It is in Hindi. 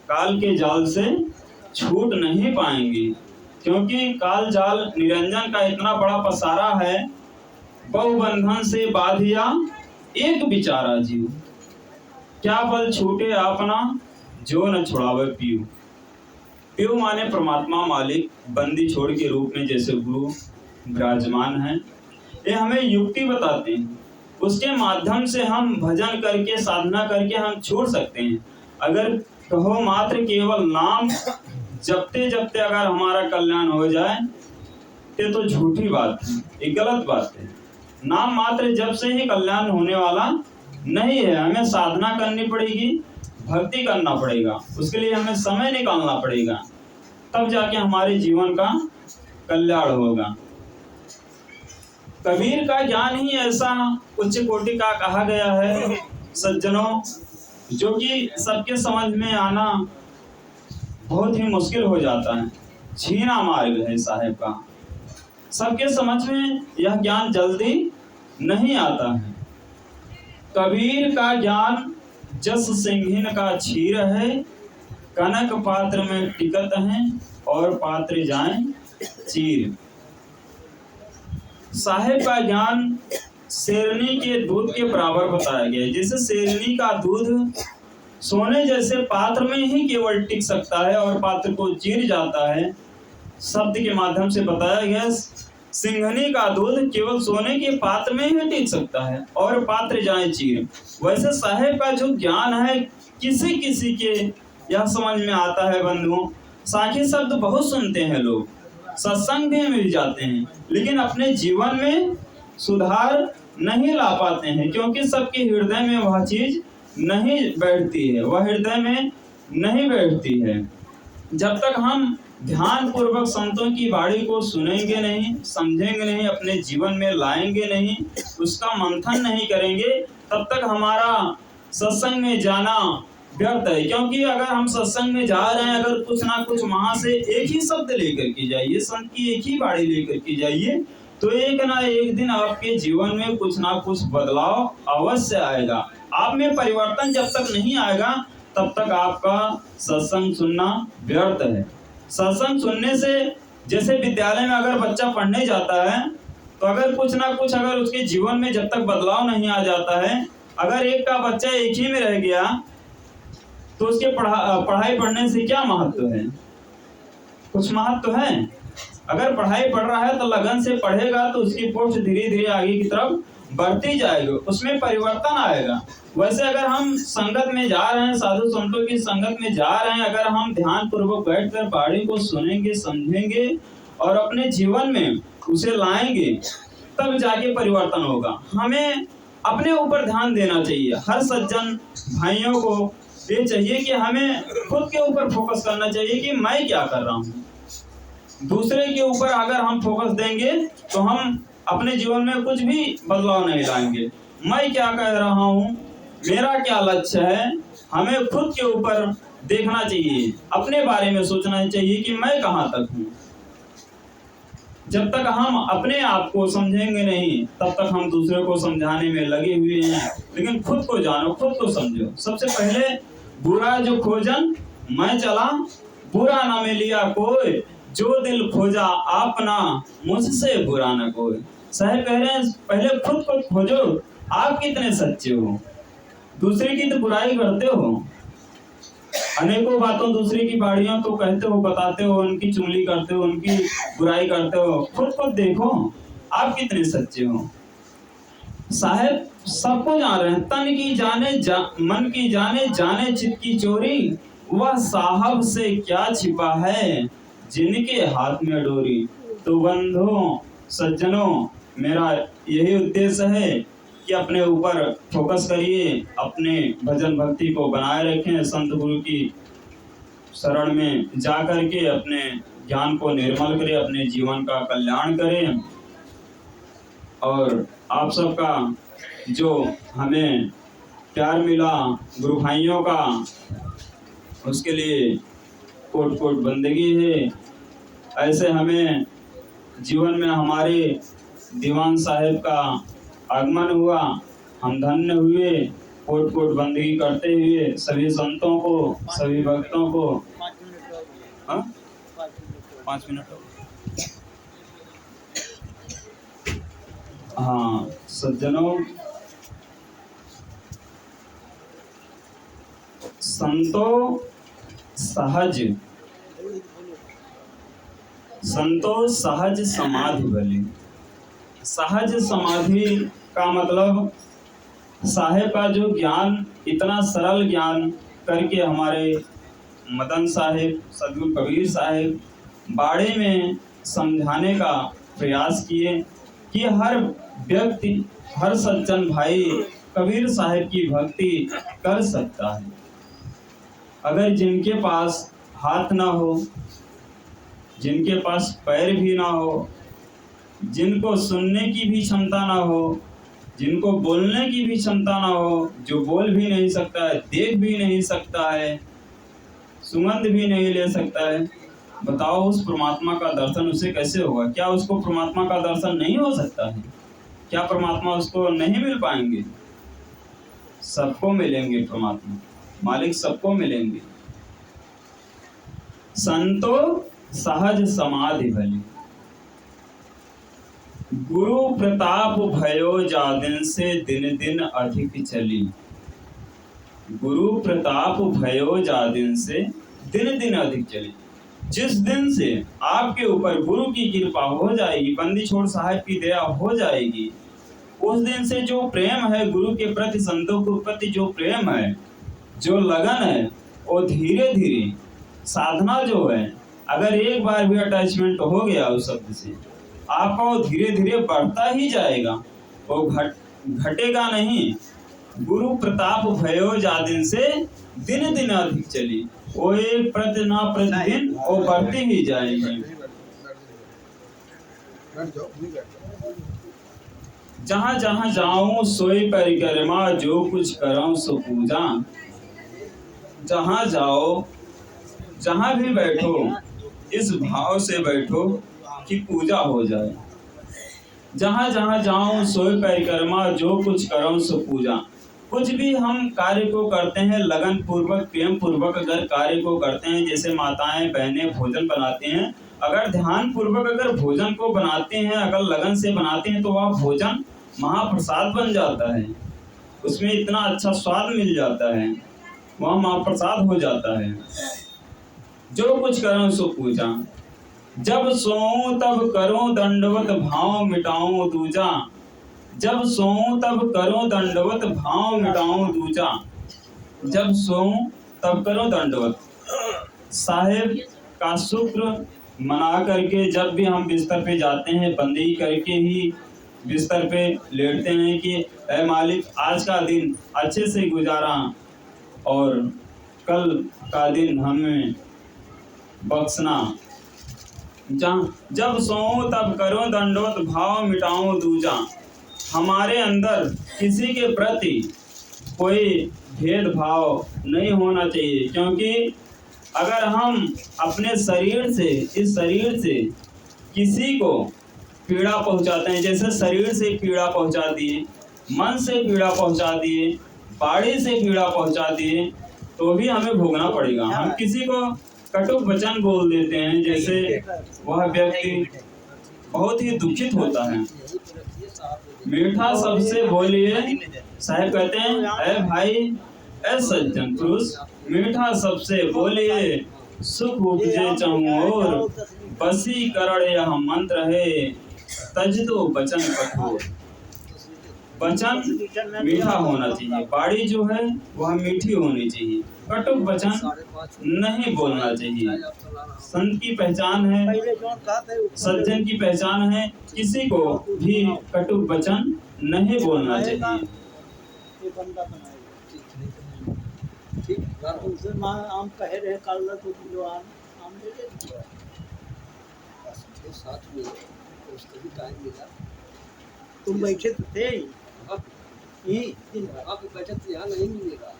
काल के जाल से छूट नहीं पाएंगे, क्योंकि काल जाल निरंजन का इतना बड़ा पसारा है। बहु बंधन से बाधिया एक बिचारा जीव, क्या फल छूटे अपना जो न छुड़ावे पीऊ। पीऊ माने परमात्मा मालिक, बंदी छोड़ के रूप में जैसे गुरु विराजमान है। ये हमें युक्ति बताते हैं, उसके माध्यम से हम भजन करके साधना करके हम छोड़ सकते हैं। अगर कहो मात्र केवल नाम जपते जपते अगर हमारा कल्याण हो जाए तो झूठी बात है, ये गलत बात है। नाम मात्र जप से ही कल्याण होने वाला नहीं है। हमें साधना करनी पड़ेगी, भक्ति करना पड़ेगा, उसके लिए हमें समय निकालना पड़ेगा, तब जाके हमारे जीवन का कल्याण होगा। कबीर का ज्ञान ही ऐसा उच्च कोटि का कहा गया है सज्जनों, जो कि सबके समझ में आना बहुत ही मुश्किल हो जाता है। छीना मार्ग है साहेब का, सबके समझ में यह ज्ञान जल्दी नहीं आता है। कबीर का ज्ञान जस सिंहिन का क्षीर है, कनक पात्र में टिकत है और पात्र जाए चीर। साहेब का ज्ञान शेरनी के दूध के बराबर बताया गया है। जैसे शेरनी का दूध सोने जैसे पात्र में ही केवल टिक सकता है और पात्र को चीर जाता है, शब्द के माध्यम से बताया गया। सिंघनी का दूध केवल सोने के पात्र में ही टिक सकता है और पात्र जाए चीर। वैसे साहेब का जो ज्ञान है किसी किसी के यह समझ में आता है बंधुओं। साखी शब्द बहुत सुनते हैं लोग, सत्संग भी मिल जाते हैं, लेकिन अपने जीवन में सुधार नहीं ला पाते हैं, क्योंकि सबके हृदय में वह चीज नहीं बैठती है, वह हृदय में नहीं बैठती है। जब तक हम ध्यान पूर्वक संतों की वाणी को सुनेंगे नहीं, समझेंगे नहीं, अपने जीवन में लाएंगे नहीं, उसका मंथन नहीं करेंगे, तब तक हमारा सत्संग में जाना व्यर्थ है। क्योंकि अगर हम सत्संग में जा रहे हैं, अगर कुछ ना कुछ वहां से एक ही शब्द लेकर के जाइए, संत की एक ही वाणी लेकर के जाइए, तो एक ना एक दिन आपके जीवन में कुछ ना कुछ बदलाव अवश्य आएगा। आप में परिवर्तन जब तक नहीं आएगा तब तक आपका सत्संग सुनना व्यर्थ है। सत्संग सुनने से, जैसे विद्यालय में अगर बच्चा पढ़ने जाता है, तो अगर कुछ ना कुछ अगर उसके जीवन में जब तक बदलाव नहीं आ जाता है, अगर एक का बच्चा एक ही में रह गया तो उसके पढ़ाई पढ़ने से क्या महत्व है? कुछ महत्व है? अगर पढ़ाई पढ़ रहा है तो लगन से पढ़ेगा तो उसकी पोस्ट धीरे धीरे आगे की तरफ बढ़ती जाएगी, उसमें परिवर्तन आएगा। वैसे अगर हम संगत में जा रहे हैं, साधु संतों की संगत में जा रहे हैं, अगर हम ध्यान पूर्वक बैठकर वाणी को सुनेंगे, समझेंगे और अपने जीवन में उसे लाएंगे, तब जाके परिवर्तन होगा। हमें अपने ऊपर ध्यान देना चाहिए। हर सज्जन भाइयों को ये चाहिए कि हमें खुद के ऊपर फोकस करना चाहिए कि मैं क्या कर रहा हूँ। दूसरे के ऊपर अगर हम फोकस देंगे तो हम अपने जीवन में कुछ भी बदलाव नहीं लाएंगे। मैं क्या कर रहा हूँ, मेरा क्या लक्ष्य है, हमें खुद के ऊपर देखना चाहिए, अपने बारे में सोचना चाहिए कि मैं कहाँ तक हूँ। जब तक हम अपने आप को समझेंगे नहीं, तब तक हम दूसरे को समझाने में लगे हुए हैं। लेकिन खुद को जानो, खुद को समझो। सबसे पहले बुरा जो खोजन मैं चला, बुरा ना मिलिया कोई, जो दिल खोजा अपना मुझसे बुरा ना कोई। साहब कह रहे हैं पहले खुद को खोजो, आप कितने सच्चे हो। दूसरे की तो बुराई करते हो, अनेकों बातों दूसरे की बाड़ियों तो कहते हो, बताते हो, उनकी चुगली करते हो, उनकी बुराई करते हो। खुद देखो आप कितने सच्चे हो। साहेब सबको जान रहे हैं, तन की जाने मन की जाने, जाने चित्त की चोरी, वह साहब से क्या छिपा है जिनके हाथ में डोरी। तो बंधुओं सज्जनों, मेरा यही उद्देश्य है कि अपने ऊपर फोकस करिए, अपने भजन भक्ति को बनाए रखें, संत गुरु की शरण में जा करके अपने ज्ञान को निर्मल करें, अपने जीवन का कल्याण करें। और आप सबका जो हमें प्यार मिला गुरु भाइयों का, उसके लिए कोट कोट बंदगी है। ऐसे हमें जीवन में हमारे दीवान साहेब का आगमन हुआ, हम धन्य हुए। कोट कोट बंदगी करते हुए सभी संतों को, सभी भक्तों को। हाँ, 5 मिनट हो। हाँ सज्जनों, संतों सहज समाधि भली। सहज समाधि का मतलब साहेब का जो ज्ञान, इतना सरल ज्ञान करके हमारे मदन साहेब, सदगुरु कबीर साहेब बाड़े में समझाने का प्रयास किए कि हर व्यक्ति, हर सज्जन भाई कबीर साहेब की भक्ति कर सकता है। अगर जिनके पास हाथ ना हो, जिनके पास पैर भी ना हो, जिनको सुनने की भी क्षमता ना हो, जिनको बोलने की भी क्षमता ना हो, जो बोल भी नहीं सकता है, देख भी नहीं सकता है, सुगंध भी नहीं ले सकता है, बताओ उस परमात्मा का दर्शन उसे कैसे होगा? क्या उसको परमात्मा का दर्शन नहीं हो सकता है? क्या परमात्मा उसको नहीं मिल पाएंगे? सबको मिलेंगे परमात्मा, मालिक सबको मिलेंगे। संतो सहज समाधि भली, गुरु प्रताप भयो जा दिन से दिन दिन अधिक चली। गुरु प्रताप भयो जा दिन से दिन दिन अधिक चली। जिस दिन से आपके ऊपर गुरु की कृपा हो जाएगी, बंदी छोड़ साहब की दया हो जाएगी, उस दिन से जो प्रेम है गुरु के प्रति, संतों के प्रति जो प्रेम है, जो लगन है, वो धीरे धीरे साधना जो है, अगर एक बार भी अटैचमेंट हो गया उस शब्द से, आपका वो धीरे धीरे बढ़ता ही जाएगा, वो घटेगा नहीं। गुरु प्रताप भयो जा दिन से दिन दिन अधिक चली, वो एक प्रतिदिन वो बढ़ती ही जाएगी। जहाँ जहाँ जाऊं सोई परिक्रमा, जो कुछ करूं सो पूजा। जहाँ जाओ, जहाँ भी बैठो, इस भाव से बैठो कि पूजा हो जाए। जहाँ जहाँ जाऊं सोई परिक्रमा, जो कुछ करूं सो पूजा। कुछ भी हम कार्य को करते हैं लगन पूर्वक, प्रेम पूर्वक अगर कार्य को करते हैं, जैसे माताएं बहनें भोजन बनाते हैं, अगर ध्यान पूर्वक अगर भोजन को बनाते हैं, अगर लगन से बनाते हैं, तो वह भोजन महाप्रसाद बन जाता है। उसमें इतना अच्छा स्वाद मिल जाता है, वह महाप्रसाद हो जाता है। जो कुछ करो सो पूजा, जब सोऊं तब करूं दंडवत, भाव मिटाऊं दूजा। जब सोऊं तब करो दंडवत, भाव मिटाऊं दूजा। जब सोऊं तब करो दंडवत। साहेब का शुक्र मना करके जब भी हम बिस्तर पे जाते हैं, बंदगी करके ही बिस्तर पे लेटते हैं कि ऐ मालिक आज का दिन अच्छे से गुजारा और कल का दिन हमें बख्शना। जब सोऊं तब करो दंडवत, भाव मिटाऊं दूजा। हमारे अंदर किसी के प्रति कोई भेदभाव नहीं होना चाहिए, क्योंकि अगर हम अपने शरीर से, इस शरीर से किसी को पीड़ा पहुंचाते हैं, जैसे शरीर से पीड़ा पहुंचा दिए, मन से पीड़ा पहुंचा दिए, बाड़ी से पीड़ा पहुंचा दिए, तो भी हमें भोगना पड़ेगा। हम किसी को कटु वचन बोल देते हैं, जैसे वह व्यक्ति बहुत ही दुखित होता है। मीठा सबसे बोलिए, साहब कहते हैं ऐ भाई, ऐ सज्जन पुरुष, मीठा सबसे बोलिए, सुख उपजे चहुओर, बसी करण यह मंत्र है, तज दो वचन कठोर। वचन मीठा होना चाहिए, बाड़ी जो है वह मीठी होनी चाहिए, कटु वचन नहीं बोलना चाहिए। संत की पहचान है, सज्जन की पहचान है, किसी को भी कटु वचन नहीं बोलना चाहिए। तुम बैठे तो थे, यहाँ नहीं मिलेगा।